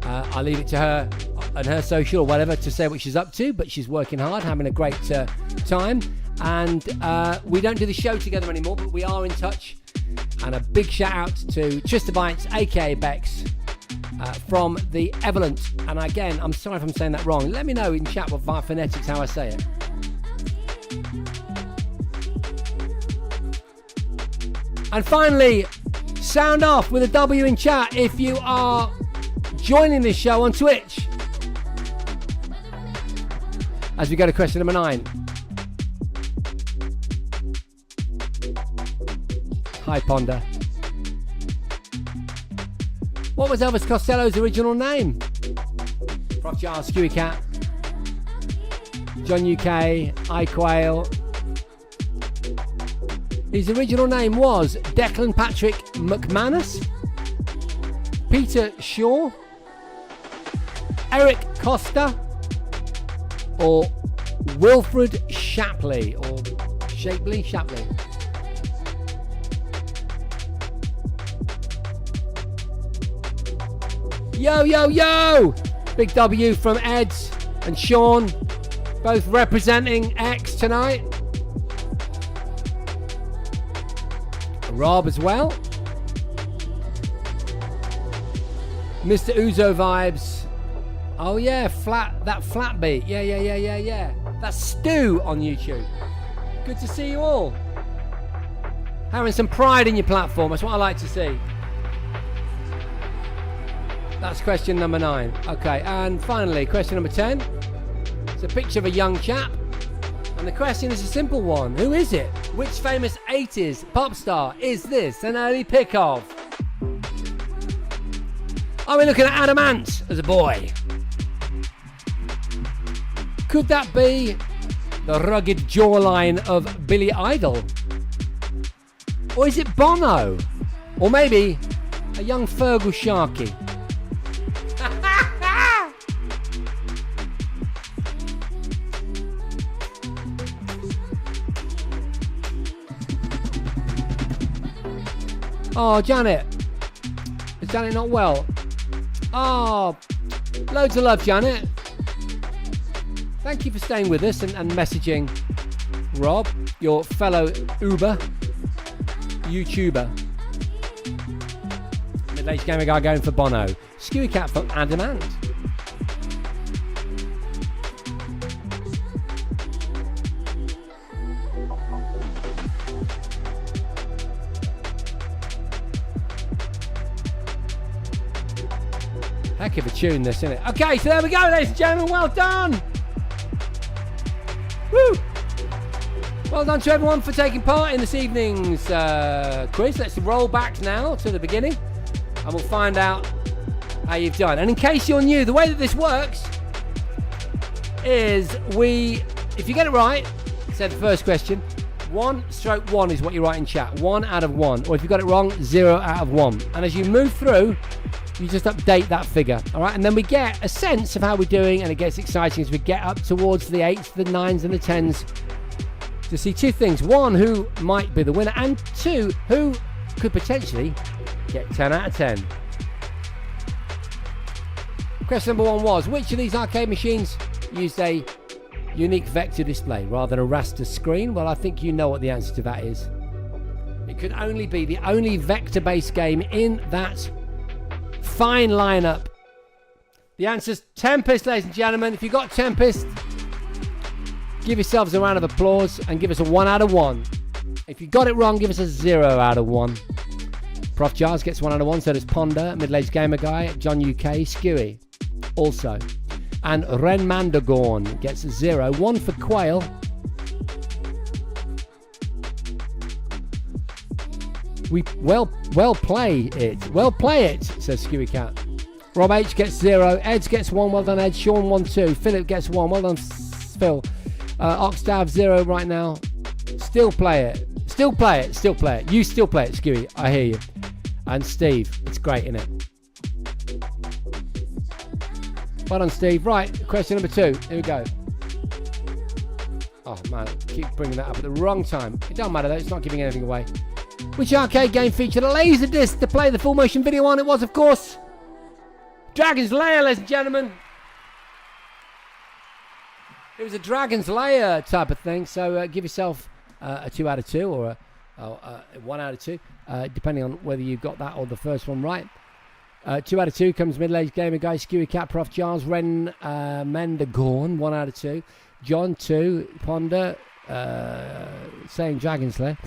I'll leave it to her and her social or whatever to say what she's up to, but she's working hard, having a great time. And we don't do the show together anymore, but we are in touch. And a big shout out to Trista Bites, aka Bex, from the Evelent. And again, I'm sorry if I'm saying that wrong. Let me know in chat via phonetics how I say it. And finally, sound off with a W in chat if you are joining this show on Twitch. As we go to question number 9. Hi, Ponder. What was Elvis Costello's original name? Prof Charles, Skewy Cat, John UK, iQuail. His original name was Declan Patrick McManus, Peter Shaw, Eric Costa, or Wilfred Shapley, or Shapley? Yo! Big W from Eds and Sean, both representing X tonight. Rob as well. Mr. Uzo vibes. Oh yeah, that flat beat. Yeah. That's Stu on YouTube. Good to see you all. Having some pride in your platform. That's what I like to see. That's question number 9. Okay, and finally, question number 10. It's a picture of a young chap. And the question is a simple one. Who is it? Which famous 80s pop star is this an early pick of? Are we looking at Adam Ant as a boy? Could that be the rugged jawline of Billy Idol? Or is it Bono? Or maybe a young Fergal Sharkey? Oh, Janet. Is Janet not well? Oh, loads of love, Janet. Thank you for staying with us and messaging Rob, your fellow YouTuber. Middle-aged gamer guy going for Bono. Skewy Cat for Adam Ant. heck of a tune, this, isn't it? Okay, so there we go, ladies and gentlemen. Well done. Woo! Well done to everyone for taking part in this evening's quiz. Let's roll back now to the beginning, and we'll find out how you've done. And in case you're new, the way that this works is if you get it right, say the first question, 1/1 is what you write in chat. 1 out of 1. Or if you got it wrong, 0 out of 1. And as you move through, you just update that figure. All right. And then we get a sense of how we're doing. And it gets exciting as we get up towards the 8s, the 9s, and the 10s to see two things. One, who might be the winner. And two, who could potentially get 10 out of 10. Question number 1 was, which of these arcade machines used a unique vector display rather than a raster screen? Well, I think you know what the answer to that is. It could only be the only vector-based game in that fine lineup. The answer's Tempest, ladies and gentlemen. If you got Tempest, give yourselves a round of applause and give us a 1 out of 1. If you got it wrong, give us a 0 out of 1. Prof Jars gets 1 out of 1, so does Ponder, Middle-Aged Gamer Guy, John UK, Skewy also. And Ren Mandagorn gets 0. 1 for Quail. Well play it, says Skewy Cat. Rob H gets 0. Eds gets 1. Well done, Ed. Sean 1, 2. Philip gets 1. Well done, Phil. Oxtav 0 right now. Still play it. You still play it, Skewy. I hear you. And Steve, it's great, isn't it? Well done, Steve. Right, question number 2. Here we go. Oh, man, keep bringing that up at the wrong time. It don't matter, though. It's not giving anything away. Which arcade game featured a laser disc to play the full motion video on? It was, of course, Dragon's Lair, ladies and gentlemen. It was a Dragon's Lair type of thing, so give yourself a 2 out of 2 or a 1 out of 2, depending on whether you got that or the first one right. 2 out of 2 comes Middle-Aged Gamer Guy, Skewy Cat, Prof Jars, Ren Mendagorn, 1 out of 2. John 2, Ponder, saying Dragon's Lair.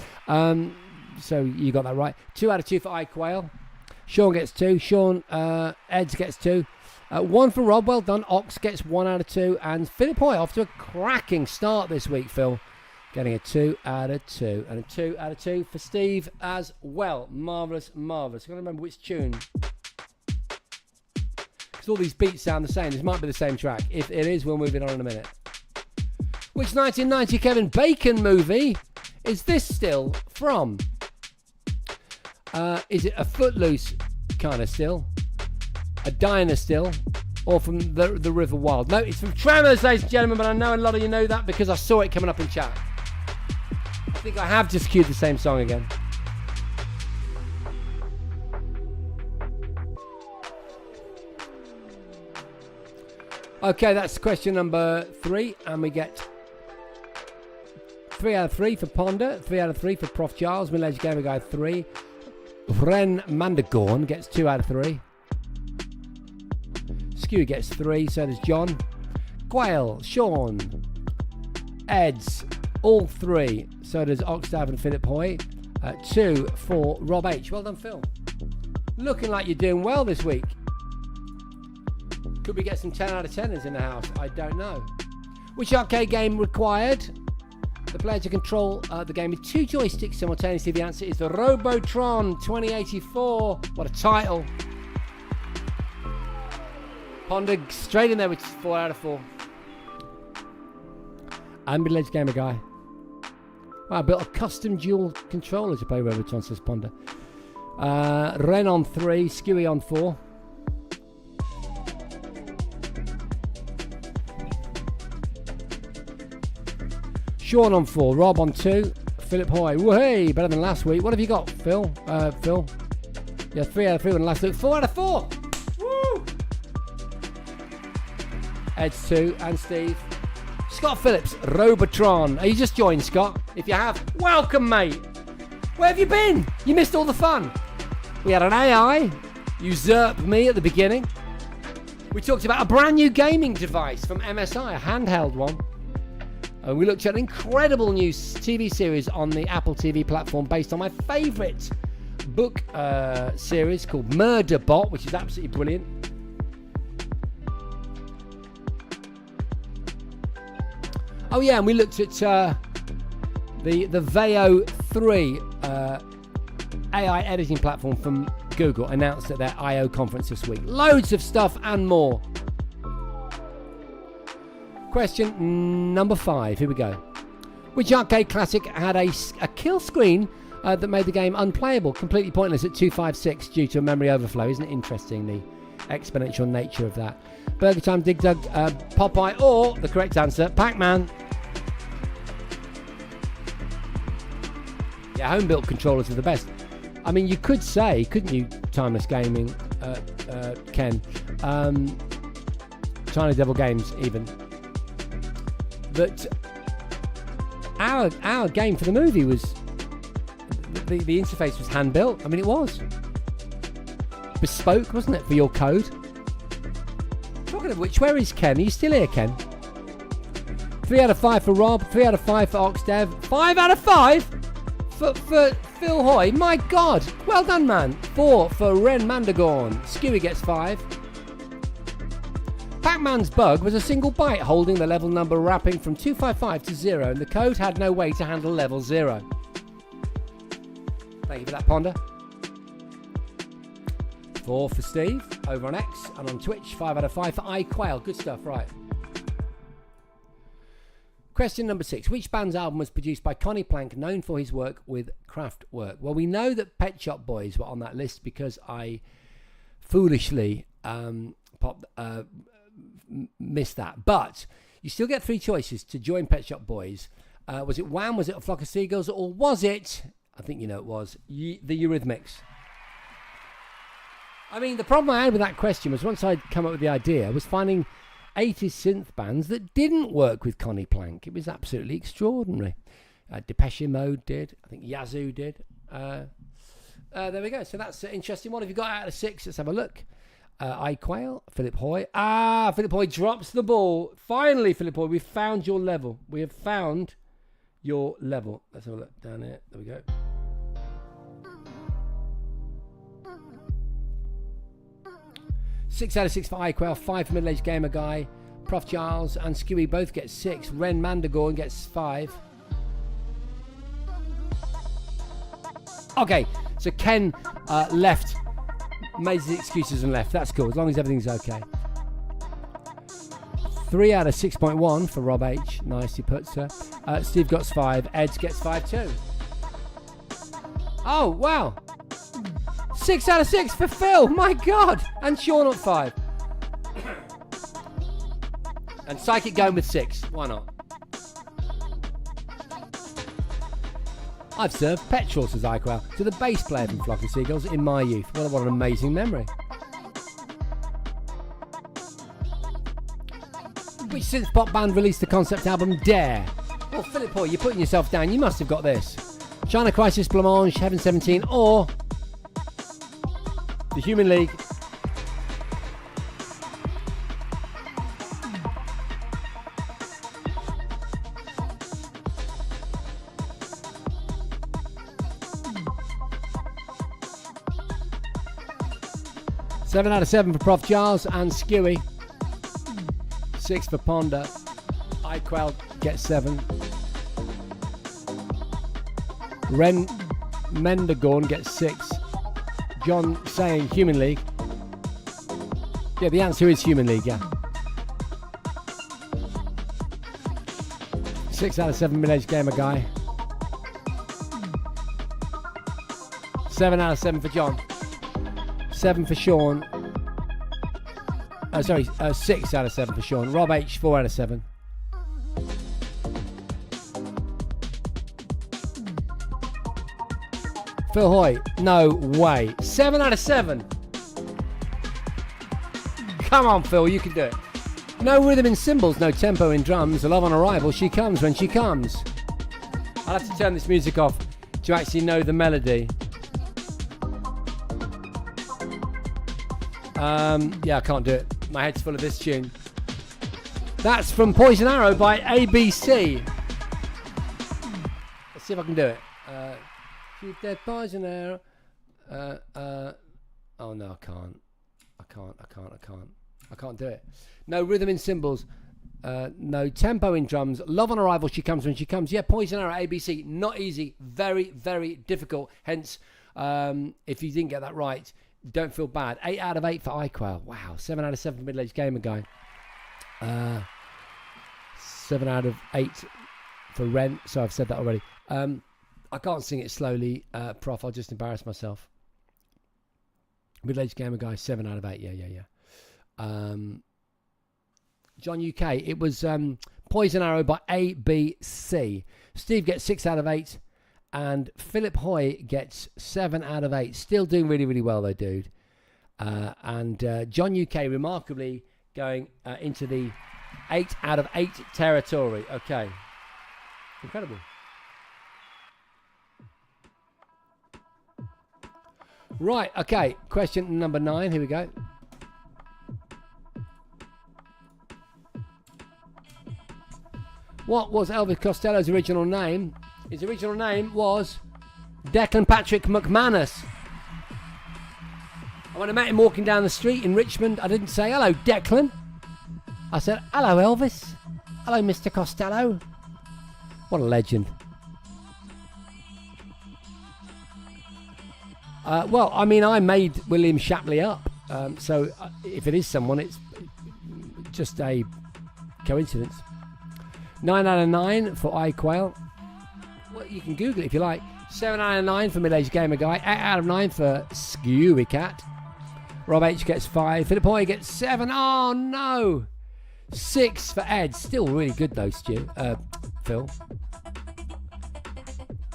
So you got that right. 2 out of 2 for iQuail. Sean gets 2. Sean Eds gets 2. 1 for Rob. Well done. Ox gets 1 out of 2. And Philip Hoy off to a cracking start this week, Phil. Getting a 2 out of 2. And a 2 out of 2 for Steve as well. Marvellous, marvellous. I've got to remember which tune. Because all these beats sound the same. This might be the same track. If it is, we'll move it on in a minute. Which 1990 Kevin Bacon movie is this still from? Is it a Footloose kind of still? A Diner still? Or from the River Wild? No, it's from Tremors, ladies and gentlemen, but I know a lot of you know that because I saw it coming up in chat. I think I have just cued the same song again. Okay, that's question number 3, and we get 3 out of 3 for Ponder, 3 out of 3 for Prof Giles, Middle-Aged Gamer Guy 3. Ren Mandagorn gets 2 out of 3. Skew gets 3, so does John. Quail, Sean, Eds, all 3, so does Oxtav and Philip Hoy. 2 for Rob H. Well done, Phil. Looking like you're doing well this week. Could we get some 10 out of 10s in the house? I don't know. Which arcade game required the player to control the game with 2 joysticks simultaneously? The answer is the Robotron 2084. What a title. Ponder straight in there with 4 out of 4. I'm Middle-Aged Gamer Guy. Wow, I built a custom dual controller to play Robotron, says Ponder. Ren on 3, Skewy on 4. Sean on 4, Rob on 2, Philip Hoy. Woohoo! Better than last week. What have you got, Phil? Phil? Yeah, 3 out of 3 on last week. 4 out of 4! Woo! Ed's 2 and Steve. Scott Phillips, Robotron. Are you just joined, Scott? If you have, welcome, mate. Where have you been? You missed all the fun. We had an AI usurp me at the beginning. We talked about a brand new gaming device from MSI, a handheld one. We looked at an incredible new TV series on the Apple TV platform based on my favourite book series called Murderbot, which is absolutely brilliant. Oh yeah, and we looked at the Veo 3 AI editing platform from Google, announced at their I/O conference this week. Loads of stuff and more. Question number 5. Here we go. Which arcade classic had a kill screen that made the game unplayable, completely pointless at 256 due to a memory overflow? Isn't it interesting, the exponential nature of that? Burger Time, Dig Dug, Popeye, or the correct answer, Pac-Man. Yeah, home-built controllers are the best. I mean, you could say, couldn't you, Timeless Gaming, Ken, China Devil Games even, that our game for the movie was, the interface was hand-built. I mean, it was. Bespoke, wasn't it, for your code? Talking of which, where is Ken? Are you still here, Ken? 3 out of 5 for Rob, 3 out of 5 for Oxdev, 5 out of 5 for Phil Hoy. My God, well done, man. 4 for Ren Mandagorn. Skewy gets 5. Pac-Man's bug was a single byte holding the level number wrapping from 255 to 0, and the code had no way to handle level 0. Thank you for that, Ponder. 4 for Steve over on X and on Twitch. 5 out of 5 for iQuail. Good stuff, right. Question number 6. Which band's album was produced by Connie Plank, known for his work with Kraftwerk? Well, we know that Pet Shop Boys were on that list because I foolishly missed that. But you still get 3 choices to join Pet Shop Boys. Was it Wham? Was it A Flock of Seagulls? Or was it, I think you know it was, the Eurythmics? I mean, the problem I had with that question was once I'd come up with the idea, was finding 80s synth bands that didn't work with Connie Plank. It was absolutely extraordinary. Depeche Mode did. I think Yazoo did. There we go. So that's an interesting. What have you got out of 6? Let's have a look. iQuail, Philip Hoy. Philip Hoy drops the ball. Finally, Philip Hoy, we've found your level. We have found your level. Let's have a look down here. There we go. Six out of 6 for iQuail, 5 for Middle Aged Gamer Guy. Prof Giles and Skewy both get 6. Ren Mandagorn gets 5. Okay, so Ken left, made his excuses and left. That's cool, as long as everything's okay. 3 out of 6.1 for Rob H. Nicely put, sir. Steve gets 5. Ed gets 5 too. Oh, wow. 6 out of 6 for Phil. My God. And Sean at 5. And Psychic going with 6. Why not? I've served petrol, says iQuail, to the bass player from Flock of Seagulls in my youth. What an amazing memory. Which synth pop band released the concept album Dare? Well, Philip Hoy, you're putting yourself down. You must have got this. China Crisis, Blancmange, Heaven 17, or the Human League. Seven out of 7 for Prof Giles and Skewy. 6 for Ponder. iQuail gets 7. Ren Mendagorn gets 6. John saying Human League. Yeah, the answer is Human League, yeah. 6 out of 7 Middle-aged Gamer Guy. 7 out of 7 for John. 7 for Sean. 6 out of 7 for Sean. Rob H, 4 out of 7. Phil Hoy, no way. 7 out of 7. Come on, Phil, you can do it. No rhythm in cymbals, no tempo in drums. A love on arrival, she comes when she comes. I'll have to turn this music off to actually know the melody. Yeah, I can't do it. My head's full of this tune. That's from Poison Arrow by ABC. Let's see if I can do it. Shoot that Poison Arrow. Oh no, I can't do it. No rhythm in cymbals. No tempo in drums. Love on arrival. She comes when she comes. Yeah, Poison Arrow ABC. Not easy. Very, very difficult. Hence, if you didn't get that right, don't feel bad. 8 out of 8 for iQuail. Wow. 7 out of 7 for Middle-Aged Gamer Guy. 7 out of 8 for Ren. So I've said that already. I can't sing it slowly, Prof. I'll just embarrass myself. Middle-Aged Gamer Guy, 7 out of 8. Yeah. John UK, it was Poison Arrow by ABC. Steve gets 6 out of 8. And Philip Hoy gets 7 out of 8. Still doing really, really well, though, dude. And John UK, remarkably, going into the 8 out of 8 territory. Okay. Incredible. Right, okay. Question number 9. Here we go. What was Elvis Costello's original name? His original name was Declan Patrick McManus. And when I met him walking down the street in Richmond, I didn't say, hello, Declan. I said, hello, Elvis. Hello, Mr. Costello. What a legend. Well, I mean, I made William Shapley up. So if it is someone, it's just a coincidence. 9 out of 9 for iQuail. Well, you can Google it if you like. 7 out of 9 for Middle-Aged Gamer Guy. 8 out of 9 for Skewy Cat. Rob H gets 5. Philip Hoy gets 7. Oh, no. 6 for Ed. Still really good, though, Phil.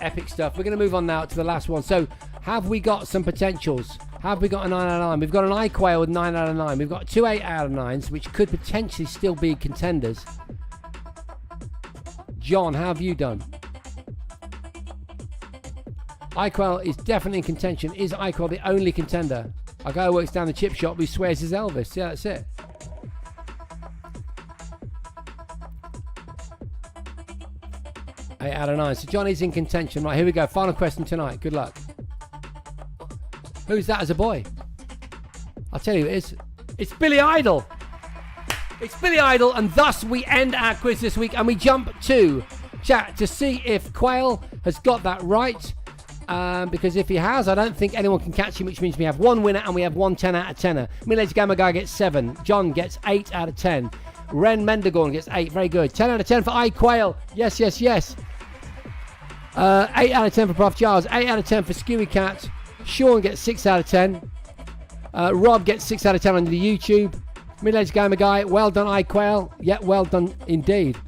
Epic stuff. We're going to move on now to the last one. So, have we got some potentials? Have we got a 9 out of 9? We've got an iQuail with 9 out of 9. We've got 2 8 out of 9s, which could potentially still be contenders. John, how have you done? iQuail is definitely in contention. Is iQuail the only contender? A guy who works down the chip shop who swears he's Elvis. Yeah, that's it. Eight out of 9. So Johnny's in contention. Right, here we go. Final question tonight. Good luck. Who's that as a boy? I'll tell you who it is. It's Billy Idol. It's Billy Idol, and thus we end our quiz this week, and we jump to chat to see if Quail has got that right. Because if he has, I don't think anyone can catch him, which means we have one winner and we have one 10 out of 10er. Middle-Aged Gamer Guy gets 7. John gets 8 out of 10. Ren Mendegorn gets 8. Very good. 10 out of 10 for iQuail. Yes. 8 out of 10 for Prof. Giles. 8 out of 10 for Skewy Cat. Sean gets 6 out of 10. Rob gets 6 out of 10 on the YouTube. Middle-Aged Gamer Guy, well done, iQuail. Yeah, well done indeed.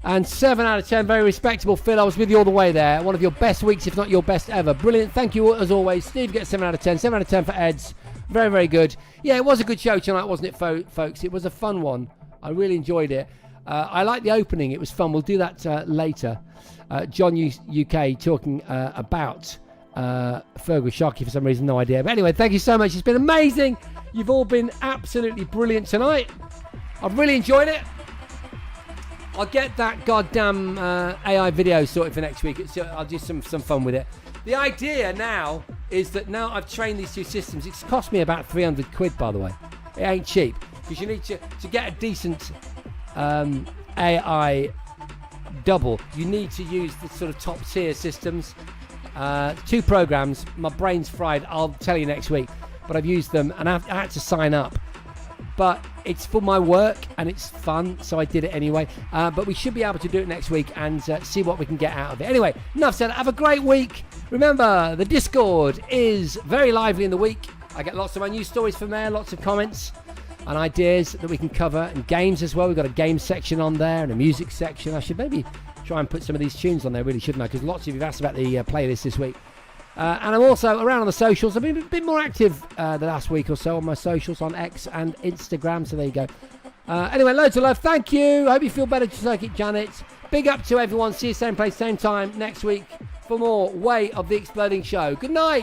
And 7 out of 10, very respectable. Phil, I was with you all the way there. One of your best weeks, if not your best ever. Brilliant. Thank you as always. Steve gets 7 out of 10. 7 out of 10 for Eds. Very, very good. Yeah, it was a good show tonight, wasn't it, folks? It was a fun one. I really enjoyed it. I like the opening. It was fun. We'll do that later. John UK talking about Fergal Sharky for some reason, no idea. But anyway, thank you so much. It's been amazing. You've all been absolutely brilliant tonight. I've really enjoyed it. I'll get that goddamn AI video sorted for next week. I'll do some fun with it. The idea now is that now I've trained these two systems. It's cost me about 300 quid, by the way. It ain't cheap, because you need to get a decent AI double. You need to use the sort of top tier systems. 2 programs. My brain's fried. I'll tell you next week. But I've used them, and I had to sign up. But it's for my work, and it's fun, so I did it anyway. But we should be able to do it next week and see what we can get out of it. Anyway, enough said. Have a great week. Remember, the Discord is very lively in the week. I get lots of my news stories from there, lots of comments and ideas that we can cover, and games as well. We've got a game section on there and a music section. I should maybe try and put some of these tunes on there, really, shouldn't I? Because lots of you have asked about the playlist this week. And I'm also around on the socials. I've been a bit more active the last week or so on my socials on X and Instagram, so there you go. Anyway, loads of love. Thank you. I hope you feel better, just like it, Janet. Big up to everyone. See you same place, same time next week for more Way of the Exploding Show. Good night.